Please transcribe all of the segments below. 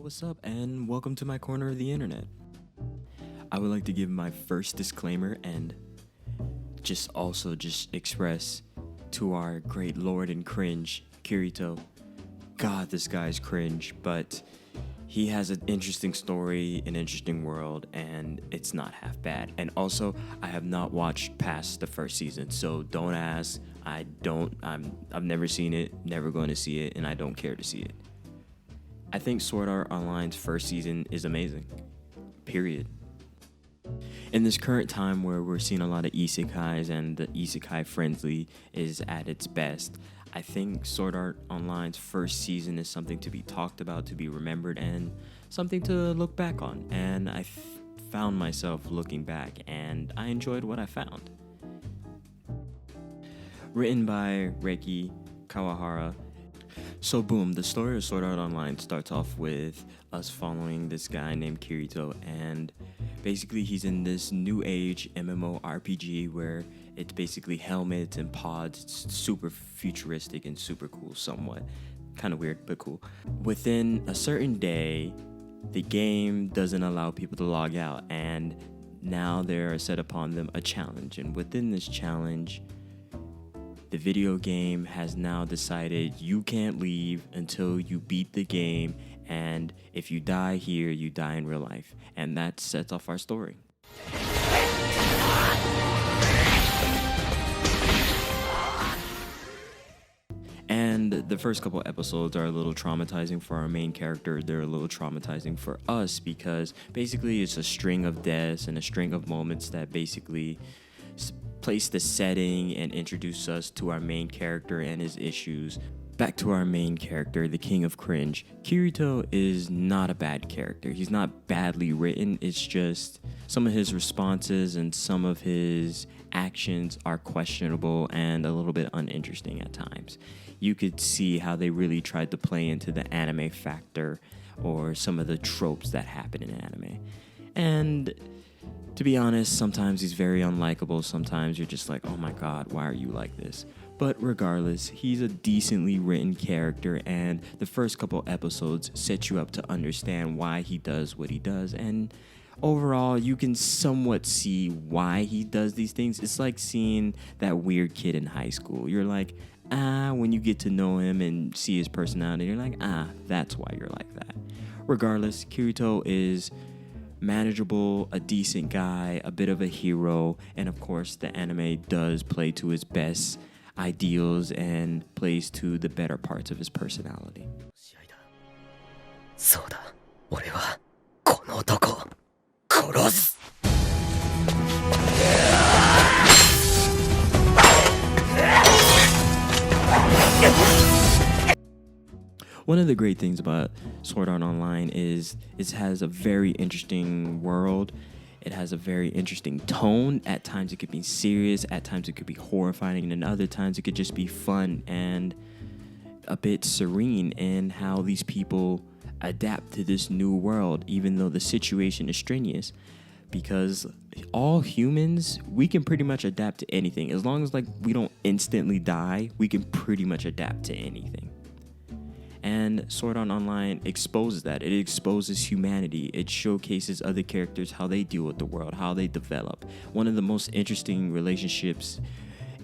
what's up, and welcome to my corner of the internet. I would like to give my first disclaimer and just express to our great lord and cringe, Kirito. God, this guy's cringe, but he has an interesting story, an interesting world, and it's not half bad. And also, I have not watched past the first season, so don't ask. I've never seen it, never going to see it, and I don't care to see it. I think Sword Art Online's first season is amazing. Period. In this current time where we're seeing a lot of isekais and the isekai frenzy is at its best, I think Sword Art Online's first season is something to be talked about, to be remembered, and something to look back on. And I found myself looking back, and I enjoyed what I found. Written by Reiki Kawahara. So boom, the story of Sword Art Online starts off with us following this guy named Kirito, and basically he's in this new age MMORPG where it's basically helmets and pods. It's super futuristic and super cool somewhat. Kind of weird, but cool. Within a certain day, the game doesn't allow people to log out, and now there set upon them a challenge. And within this challenge, the video game has now decided you can't leave until you beat the game, and if you die here, you die in real life. And that sets off our story. And the first couple episodes are a little traumatizing for our main character. They're a little traumatizing for us because basically it's a string of deaths and a string of moments that basically place the setting and introduce us to our main character and his issues. Back to our main character, the king of cringe. Kirito is not a bad character. He's not badly written. It's just some of his responses and some of his actions are questionable and a little bit uninteresting at times. You could see how they really tried to play into the anime factor or some of the tropes that happen in anime. And to be honest, sometimes he's very unlikable. Sometimes you're just like, oh my god, why are you like this? But regardless, he's a decently written character, and the first couple episodes set you up to understand why he does what he does. And overall, you can somewhat see why he does these things. It's like seeing that weird kid in high school. You're like, when you get to know him and see his personality, you're like, that's why you're like that. Regardless, Kirito is manageable, a decent guy, a bit of a hero, and of course the anime does play to his best ideals and plays to the better parts of his personality. One of the great things about Sword Art Online is it has a very interesting world. It has a very interesting tone. At times it could be serious, at times it could be horrifying, and other times it could just be fun and a bit serene in how these people adapt to this new world, even though the situation is strenuous. Because all humans, we can pretty much adapt to anything. As long as we don't instantly die, we can pretty much adapt to anything. And Sword Art Online exposes that. It exposes humanity. It showcases other characters, how they deal with the world, how they develop. One of the most interesting relationships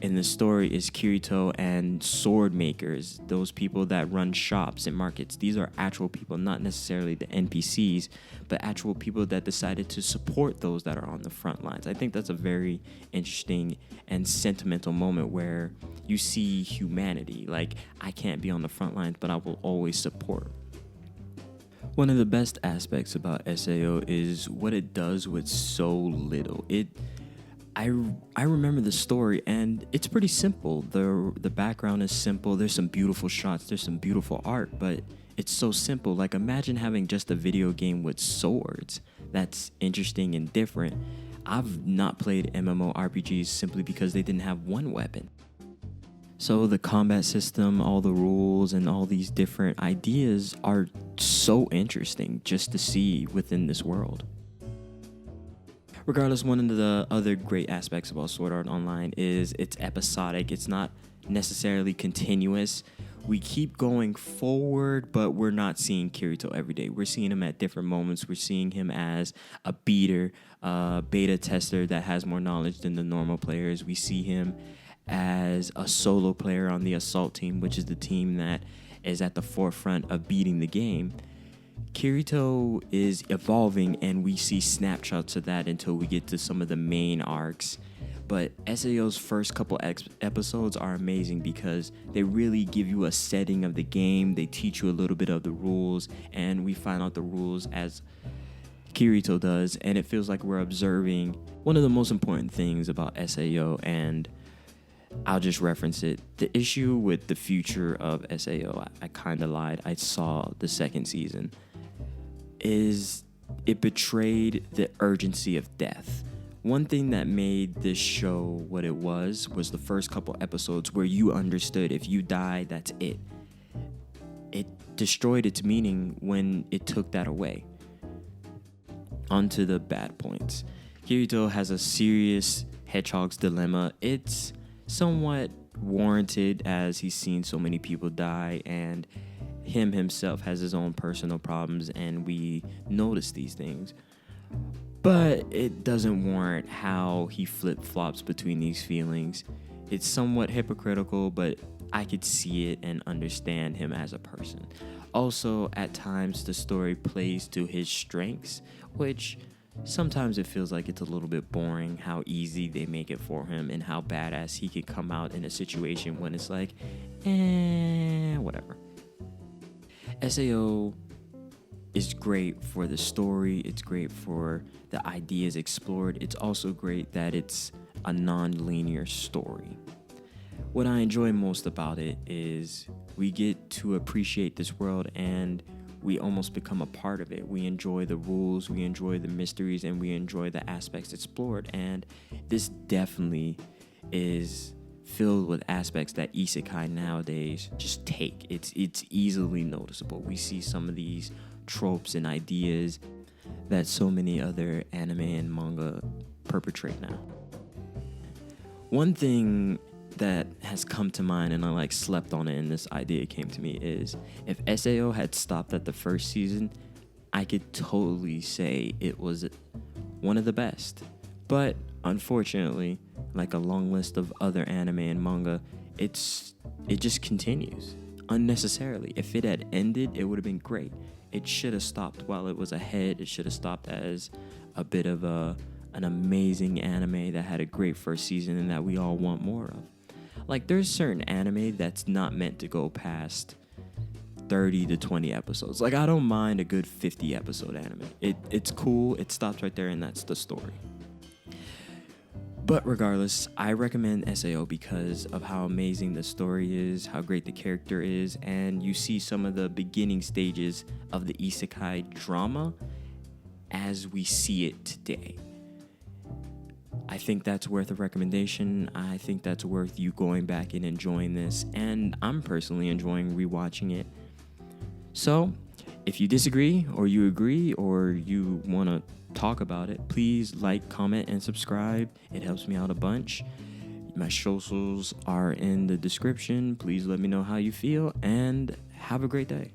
in the story is Kirito and sword makers, those people that run shops and markets. These are actual people, not necessarily the NPCs, but actual people that decided to support those that are on the front lines. I think that's a very interesting and sentimental moment where you see humanity. Like, I can't be on the front lines, but I will always support. One of the best aspects about SAO is what it does with so little. I remember the story, and it's pretty simple. The background is simple. There's some beautiful shots. There's some beautiful art, but it's so simple. Like, imagine having just a video game with swords. That's interesting and different. I've not played MMORPGs simply because they didn't have one weapon. So the combat system, all the rules, and all these different ideas are so interesting just to see within this world. Regardless, one of the other great aspects about Sword Art Online is it's episodic. It's not necessarily continuous. we keep going forward, but we're not seeing Kirito every day. We're seeing him at different moments. We're seeing him as a beater, beta tester that has more knowledge than the normal players. We see him as a solo player on the assault team, which is the team that is at the forefront of beating the game. Kirito is evolving, and we see snapshots of that until we get to some of the main arcs. But SAO's first couple episodes are amazing because they really give you a setting of the game. They teach you a little bit of the rules, and we find out the rules as Kirito does, and it feels like we're observing one of the most important things about SAO, and I'll just reference it. The issue with the future of SAO, I kind of lied. I saw the second season, is it betrayed the urgency of death. One thing that made this show what it was the first couple episodes where you understood if you die, that's it. It destroyed its meaning when it took that away. Onto the bad points. Kirito has a serious hedgehog's dilemma. It's somewhat warranted as he's seen so many people die, and him himself has his own personal problems, and we notice these things. But it doesn't warrant how he flip-flops between these feelings. It's somewhat hypocritical, but I could see it and understand him as a person. Also, at times, the story plays to his strengths, which sometimes it feels like it's a little bit boring how easy they make it for him and how badass he can come out in a situation when it's like, whatever. SAO is great for the story. It's great for the ideas explored. It's also great that it's a non-linear story. What I enjoy most about it is we get to appreciate this world and we almost become a part of it. We enjoy the rules, we enjoy the mysteries, and we enjoy the aspects explored. And this definitely is filled with aspects that isekai nowadays just take. It's easily noticeable. We see some of these tropes and ideas that so many other anime and manga perpetrate now. One thing that has come to mind, and I slept on it and this idea came to me, is if SAO had stopped at the first season, I could totally say it was one of the best. But unfortunately, like a long list of other anime and manga, it just continues unnecessarily. If it had ended, it would have been great. It should have stopped while it was ahead. It should have stopped as a bit of an amazing anime that had a great first season and that we all want more of. There's certain anime that's not meant to go past 30 to 20 episodes. I don't mind a good 50 episode anime. It's cool. It stops right there and that's the story. But regardless, I recommend SAO because of how amazing the story is, how great the character is, and you see some of the beginning stages of the isekai drama as we see it today. I think that's worth a recommendation. I think that's worth you going back and enjoying this, and I'm personally enjoying rewatching it. So, if you disagree, or you agree, or you want to talk about it, please like, comment, and subscribe. It helps me out a bunch. My socials are in the description. Please let me know how you feel, and have a great day.